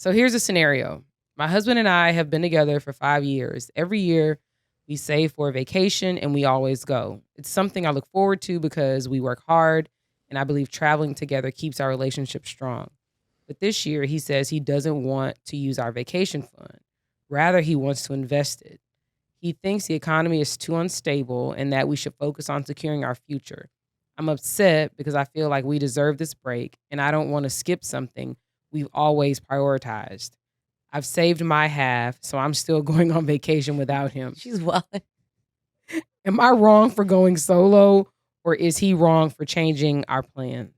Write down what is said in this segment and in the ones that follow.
So here's a scenario. My husband and I have been together for 5 years. Every year we save for a vacation and we always go. It's something I look forward to because we work hard and I believe traveling together keeps our relationship strong. But this year he says he doesn't want to use our vacation fund. Rather, he wants to invest it. He thinks the economy is too unstable and that we should focus on securing our future. I'm upset because I feel like we deserve this break and I don't want to skip something we've always prioritized. I've saved my half, so I'm still going on vacation without him. She's well. Am I wrong for going solo or is he wrong for changing our plans?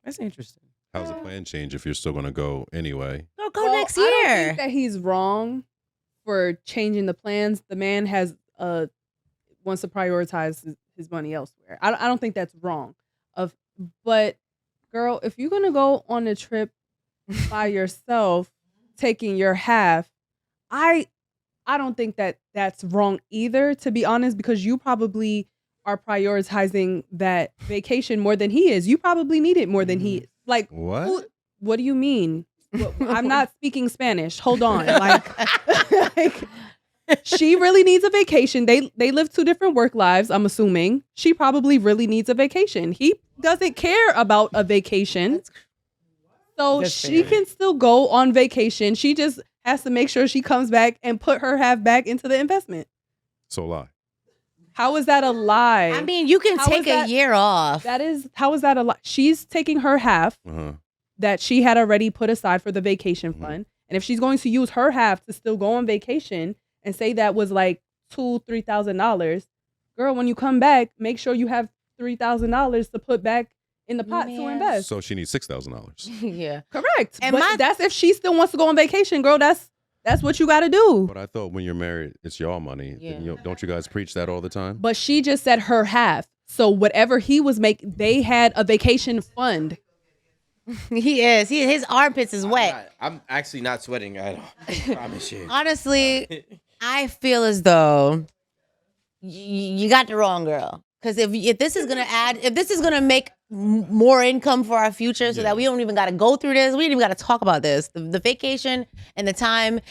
That's interesting. How's the plan change if you're still going to go anyway? Go next year. I don't think that he's wrong for changing the plans. The man has wants to prioritize his money elsewhere. I don't think that's wrong. But girl, if you're gonna go on a trip by yourself, taking your half, I don't think that that's wrong either. To be honest, because you probably are prioritizing that vacation more than he is. You probably need it more than he is. Like What? What do you mean? I'm not speaking Spanish. Hold on. Like she really needs a vacation. They live 2 different work lives, I'm assuming. She probably really needs a vacation. He doesn't care about a vacation. So That's she fair. can still go on vacation. She just has to make sure she comes back and put her half back into the investment. So lie. How is that a lie? I mean, you can How take is that- a year off. How is that a lie? She's taking her half Uh-huh. that she had already put aside for the vacation Mhm. fund. And if she's going to use her half to still go on vacation and say that was like $2,000-$3,000, girl, when you come back, make sure you have $3,000 to put back in the pot to Man. invest. So she needs $6,000. Yeah. Correct. And But that's if she still wants to go on vacation, girl. That's what you got to do. But I thought when you're married, it's your money. Yeah. Don't you guys preach that all the time? But she just said her half. So whatever he was making, they had a vacation fund. He is. His armpits is wet. I'm actually not sweating at all. I promise you. Honestly, I feel as though you got the wrong girl. Because if this is gonna make more income for our future, so that we don't even got to go through this, we don't even got to talk about this. The vacation and the time,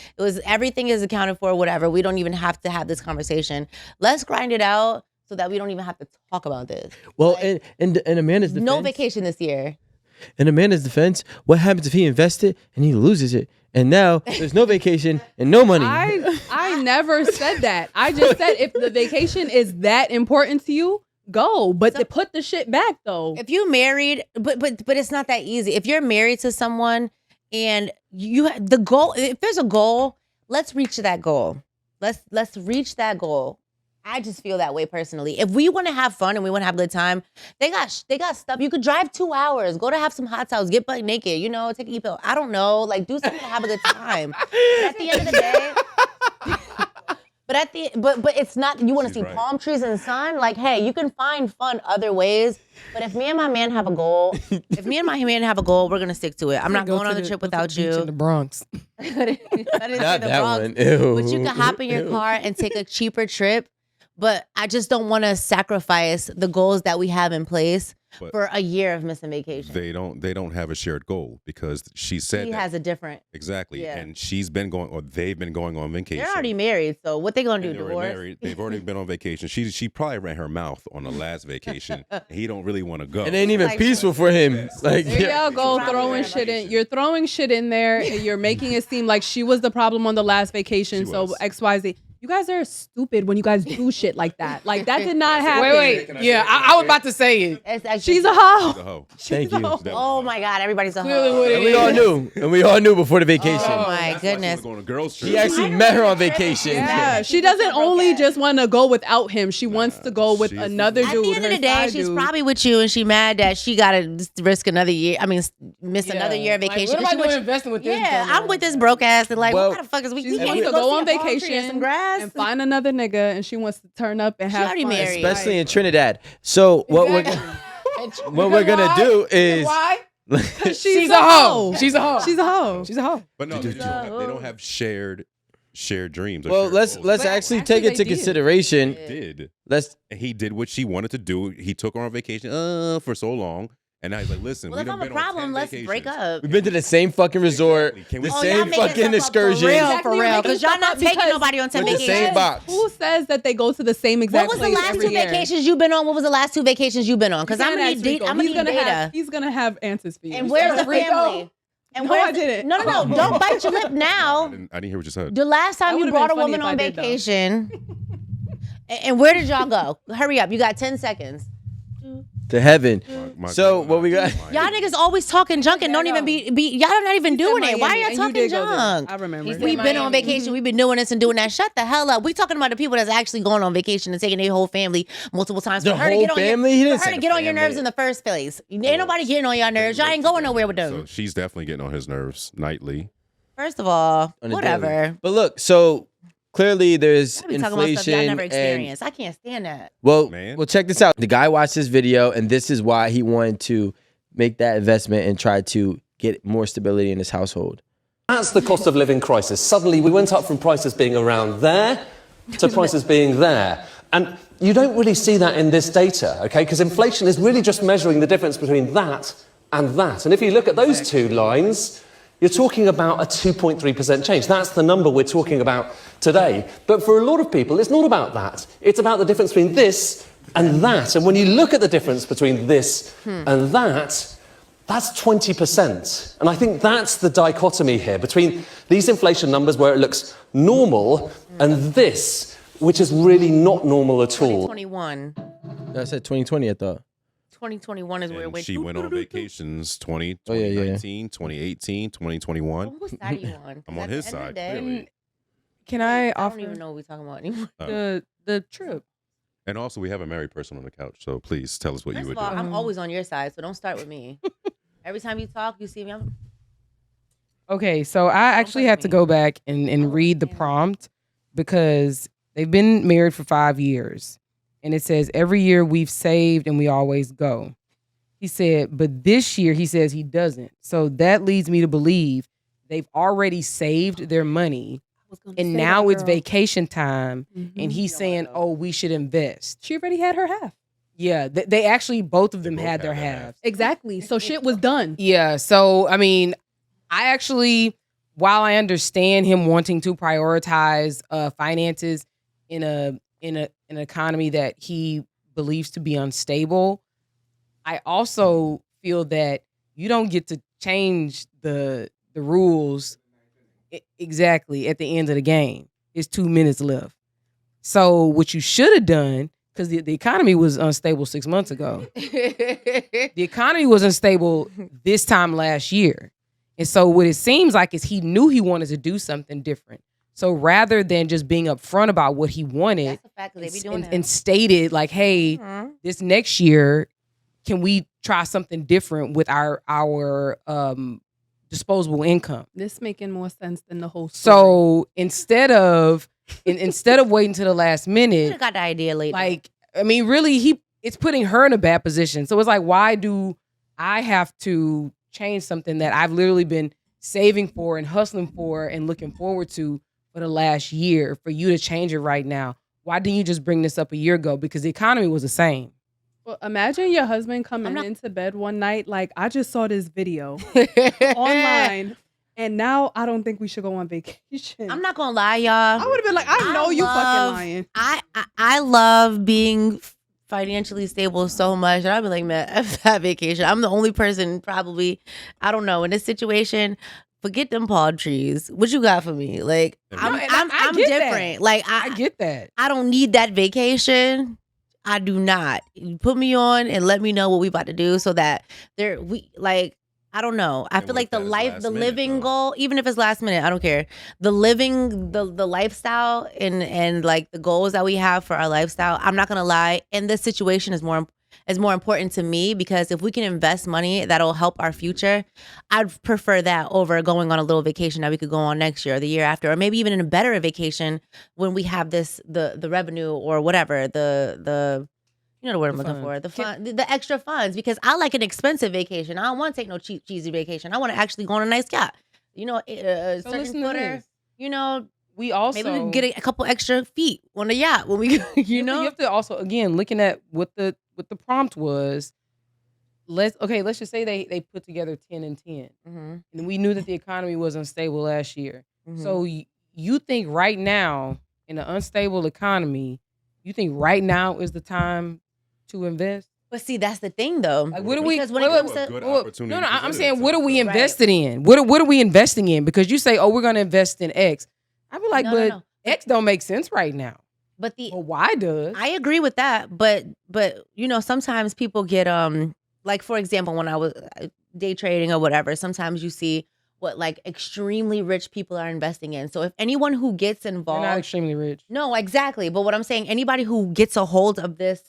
everything is accounted for. Whatever, we don't even have to have this conversation. Let's grind it out so that we don't even have to talk about this. Well, in Amanda's defense, No vacation this year. in Amanda's defense, what happens if he invests it and he loses it? And now there's no vacation and no money. I never said that. I just said if the vacation is that important to you, go. But to put the shit back though. If you married, but it's not that easy. If you're married to someone and the goal, if there's a goal, let's reach that goal. Let's reach that goal. I just feel that way personally. If we want to have fun and we want to have a good time, they got stuff. You could drive 2 hours, go to have some hot towels, get butt naked, take a pill. I don't know, like do something to have a good time. But at the end of the day, but it's not. You want to see right. palm trees and sun? Like, hey, you can find fun other ways. But if me and my man have a goal, we're gonna stick to it. I'm not going on the trip without you. In the Bronx. I didn't say Not the that Bronx. one. Ew. But you can hop in your car and take a cheaper trip. But I just don't want to sacrifice the goals that we have in place But for a year of missing vacation. They don't have a shared goal because she said He that. has a different. Exactly. Yeah. And they've been going on vacation. They're already married, so what they gonna do? And they were Divorce? married. They've already been on vacation. She probably ran her mouth on the last vacation. He don't really want to go. It ain't even Like- peaceful for him. Like, There yeah. y'all go Probably throwing right. shit in. You're throwing shit in there and you're making it seem like she was the problem on the last vacation. She So was. XYZ. You guys are stupid when you guys do shit like that. Like that did not happen. Wait. Yeah, I was about to say it. It's actually- She's a hoe. The hoe. Thank She's a you. hoe. Oh my God! Everybody's a Clearly hoe. what it And we all knew. And we all knew before the vacation. Oh my That's why she goodness! wanna go on a girls trip. He actually met her on vacation. Yeah, she doesn't only just want to go without him. She wants to go with she's- another At dude. the end of her the day, side she's dude. probably with you, and she mad that she gotta risk another year. I mean, miss another year of vacation. Like, what am I She doing with- investing with this? Yeah, dumbass? I'm with this broke ass and like, Well, what the fuck is we? She we wants can't to even go see on a palm tree and vacation some grass. and find another nigga, and she wants to turn up and have already fun. married. Especially in Trinidad. So what we're gonna do is Why? She's a hoe. She's a hoe. She's a hoe. She's a hoe. But no, they don't have shared dreams. or well shared let's goals. let's But actually actually take they into did. consideration. He did. Let's And he did what she wanted to do. He took her on vacation for so long. And now he's like, listen, Well, we if done I'm a been on 10 problem, let's vacations. break up. We've been to the same fucking resort, Exactly. Can we- the Oh, same y'all making fucking stuff up excursion. for real, Exactly, for you're real. making Because y'all stuff not up taking because nobody on 10 with the vacations. same box. Who says that they go to the same exact What was the place last every 2 year? vacations you've been on? What was the last 2 vacations you've been on? Because I'm gonna need I'm gonna need data. He's gonna have answers for you. And where's the Rico, family? And No, where's I didn't. No, don't bite your lip I now. didn't hear what you said. The last That time you would've brought a been funny woman if I on did, though. vacation, and where did y'all go? Hurry up, you got 10 seconds. To heaven. My So, grandma what we got- is Y'all Miami. niggas always talking junk and don't even be y'all not even doing it. Why are y'all talking junk? I remember. We've been on vacation. We've been doing this and doing that. Shut the hell up. We talking about the people that's actually going on vacation and taking their whole family multiple times. The For her to whole get on family? He Your, didn't for her say to the get on your family. nerves in the first place. Ain't nobody getting on your nerves. Y'all ain't going nowhere with them. So she's definitely getting on his nerves nightly. First of all, On a whatever. daily. But look, so clearly there's Y'all be talking about stuff y'all inflation never and experienced. I can't stand that. well, Man. well, check this out. The guy watched this video, and this is why he wanted to make that investment and try to get more stability in his household. That's the cost of living crisis. Suddenly we went up from prices being around there to prices being there. And you don't really see that in this data, okay? Because inflation is really just measuring the difference between that and that. And if you look at those two lines, you're talking about a 2.3% change. That's the number we're talking about today. But for a lot of people, it's not about that. It's about the difference between this and that. And when you look at the difference between this and that, that's 20%. And I think that's the dichotomy here between these inflation numbers where it looks normal and this, which is really not normal at all. 2021. I said 2020, I thought. 2021 is where it And went. she went on vacations 20, Oh, yeah, yeah. 2019, 2018, 2021. Whose side are you on? I'm on his side, clearly. Can I I offer don't even know what we're talking about anymore. the trip? And also, we have a married person on the couch, so please tell us what you First would of all, do. I'm always on your side, so don't start with me. Every time you talk, you see me. I'm Okay, so I actually had to go back and read the prompt because they've been married for 5 years. And it says, every year we've saved and we always go. He said, but this year he says he doesn't. So that leads me to believe they've already saved their money. And now it's vacation time. And he's saying, oh, we should invest. She already had her half. Yeah, they actually, both of them both had had their their halves. Exactly. So shit was done. Yeah. So, I mean, I actually, while I understand him wanting to prioritize finances in an economy that he believes to be unstable, I also feel that you don't get to change the rules exactly at the end of the game. It's 2 minutes left. So what you should have done, because the economy was unstable 6 months ago. The economy was unstable this time last year. And so what it seems like is he knew he wanted to do something different. So rather than just being upfront about what he wanted That's the fact that they be doing and stated like, hey, this next year, can we try something different with our disposable income? This making more sense than the whole story. So instead of waiting to the last You minute, got the idea later. like, I mean, really, it's putting her in a bad position. So it's like, why do I have to change something that I've literally been saving for and hustling for and looking forward to for the last year for you to change it right now? Why didn't you just bring this up a year ago? Because the economy was the same. Well, imagine your husband coming into bed one night like, I just saw this video online, and now I don't think we should go on vacation. I'm not gonna lie, y'all. I would have been like, I know you fucking lying. I love being financially stable so much. And I'd be like, man, F that vacation. I'm the only person probably, I don't know, in this situation. Forget them palm trees. What you got for me? Like, I'm get different. that. Like, I get that. I don't need that vacation. I do not. You put me on and let me know what we about to do so that I don't know. I And feel what like if that is last minute, living though? goal, even if it's last minute, I don't care. The lifestyle and like the goals that we have for our lifestyle, I'm not gonna lie. And this situation is more important to me because if we can invest money that'll help our future, I'd prefer that over going on a little vacation that we could go on next year or the year after, or maybe even in a better vacation when we have the revenue or whatever, the you know the word I'm looking for, the extra funds, because I like an expensive vacation. I don't want to take no cheap, cheesy vacation. I want to actually go on a nice yacht. You know, So certain listen to footer, this. you know, We also maybe we can get a couple extra feet on the yacht when we, you know. you have to also, again, looking at what the prompt was. let's just say they put together 10 and 10. And we knew that the economy was unstable last year. So you think right now in an unstable economy, you think right now is the time to invest? But see, that's the thing, though. Like, what do we? Because when it comes to Good no, opportunity no, I'm presented saying, what are itself. we invested in? What are we investing in? Because you say, oh, we're going to invest in X. I'd be like, No. X don't make sense right now. But Well, Y does. I agree with that, but sometimes people get like, for example, when I was day trading or whatever, sometimes you see what like extremely rich people are investing in. So if anyone who gets They're involved, not extremely rich. no, exactly. But what I'm saying, anybody who gets a hold of this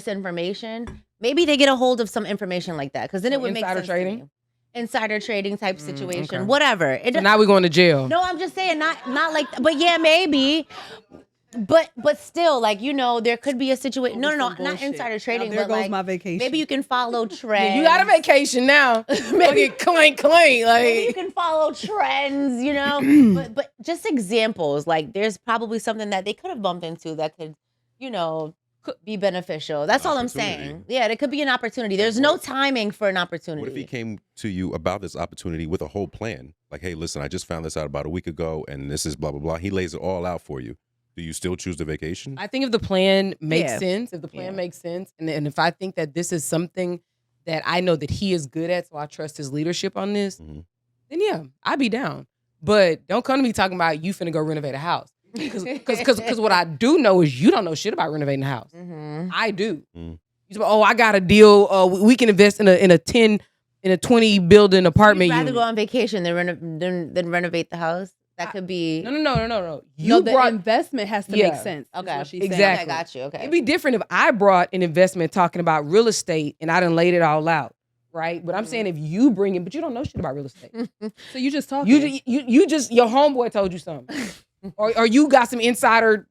information, maybe they get a hold of some information like that, because then it would make Insider sense to trading? me. Insider trading type situation, okay. whatever. So now we're going to jail. No, I'm just saying, not like, but yeah, maybe. But still, like, there could be a situation. No, not insider trading, Now there but goes like my vacation. maybe you can follow trends. Yeah, you got a vacation now. Maybe clank. Maybe you Like, can follow trends, but just examples. Like, there's probably something that they could have bumped into that could, be beneficial. That's all I'm saying. Opportunity. Yeah, it could be an opportunity. There's no timing for an opportunity. What if he came to you about this opportunity with a whole plan? Like, hey, listen, I just found this out about a week ago, and this is blah, blah, blah. He lays it all out for you. Do you still choose the vacation? I think if the plan makes Yeah. sense, makes sense, and if I think that this is something that I know that he is good at, so I trust his leadership on this, then yeah, I'd be down. But don't come to me talking about you finna go renovate a house. Because what I do know is you don't know shit about renovating a house. I do. You say, oh, I got a deal. We can invest in a 20 building apartment You'd rather unit. go on vacation than renovate the house. That could be No. The investment has to make sense. is Okay. what she's saying. Exactly. I got you. Okay. It'd be different if I brought an investment talking about real estate and I done laid it all out, right? But I'm saying if you bring it, but you don't know shit about real estate. So you just talking. You just your homeboy told you something, or you got some insider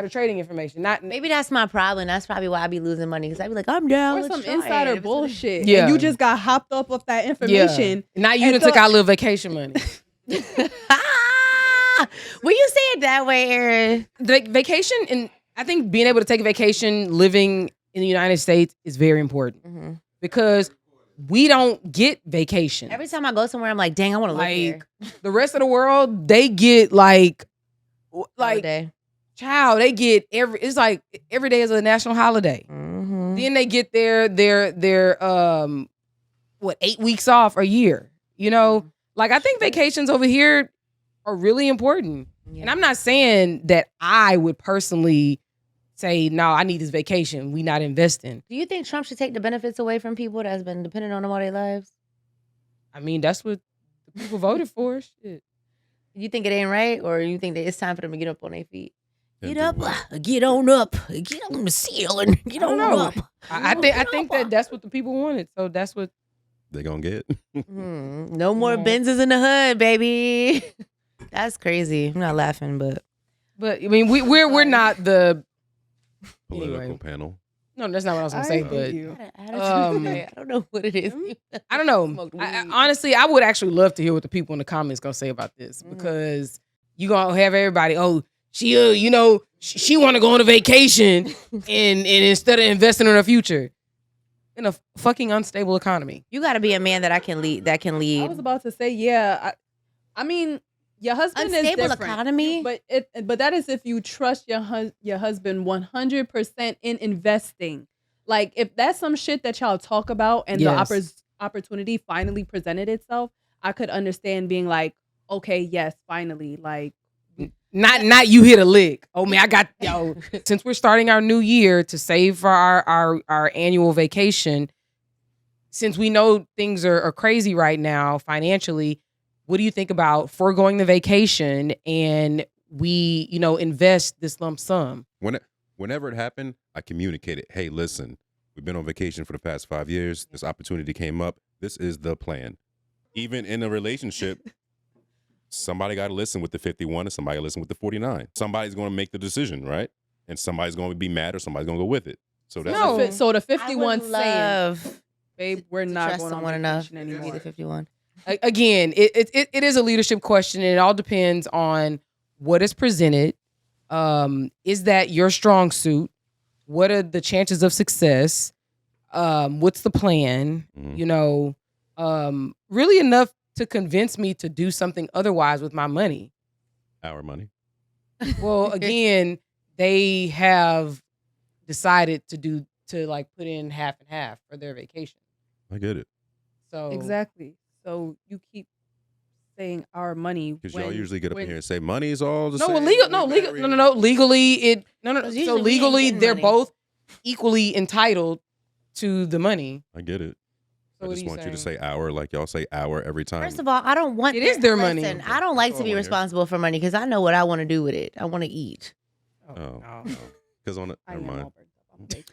trading information. Not Maybe that's my problem. That's probably why I be losing money, because I be like, I'm down. or let's some try it. insider If it's- bullshit. Yeah. And you just got hopped up with that information. Now you and done took thought- our little vacation money. When you say it that way, Erin. The vacation, and I think being able to take a vacation living in the United States is very important because we don't get vacation. Every time I go somewhere, I'm like, dang, I want to live here. The rest of the world, they get like Holiday. child, they get it's like every day is a national holiday. Then they get their 8 weeks off a year. Like I think vacations over here are really important. And I'm not saying that I would personally say, no, I need this vacation. We not investing. Do you think Trump should take the benefits away from people that's been dependent on them all their lives? I mean, that's what the people voted for. Shit. You think it ain't right, or you think that it's time for them to get up on their feet? And Get do up, what? get on up, get on the ceiling, get I don't on know. up. I think that's what the people wanted. So that's what. They gonna get. No more Yeah. Benzes in the hood, baby. That's crazy. I'm not laughing, but But I mean, we're not the Political Anyway. panel. No, that's not what I was gonna I say. hate But you. I don't know what it is. I don't know. Smoked I, weed. honestly, I would actually love to hear what the people in the comments gonna say about this because you gonna have everybody. Oh, she, she want to go on a vacation and instead of investing in her future in a fucking unstable economy. You got to be a man that can lead. I was about to say, yeah. I mean, your husband is Unstable different. economy? But that is if you trust your husband 100% in investing. Like if that's some shit that y'all talk about and Yes. the opportunity finally presented itself, I could understand being like, okay, yes, finally, like. Not you hit a lick. Oh man, I got since we're starting our new year to save for our annual vacation, since we know things are crazy right now financially, what do you think about foregoing the vacation and we, invest this lump sum? Whenever it happened, I communicated, hey, listen, we've been on vacation for the past 5 years. This opportunity came up. This is the plan. Even in a relationship, somebody got to listen with the 51 and somebody got to listen with the 49. Somebody's going to make the decision, right? And somebody's going to be mad or somebody's going to go with it. So that's No. So the I 51 would saying, love babe, we're to not trust going on someone enough vacation to be anymore. the 51. Again, it is a leadership question, and it all depends on what is presented. Is that your strong suit? What are the chances of success? what's the plan? Mhm. You know, really enough to convince me to do something otherwise with my money. Our money. Well, again, they have decided to like put in half and half for their vacation. I get it. So Exactly. So you keep saying our money Because y'all when- usually get up in when- here and say money is all the no, same. legal, when we married. no. Legally, it no. 'Cause So usually we ain't legally, getting they're money. both equally entitled to the money. I get it. So I what just are you want you to saying? say our like y'all say our every time. First of all, I don't want It is their money. Listen, I don't like That's to all be I wanna hear. responsible for money because I know what I want to do with it. I want to eat. Oh, no. because on it, I never am mind. all burnt up. I'm bacon.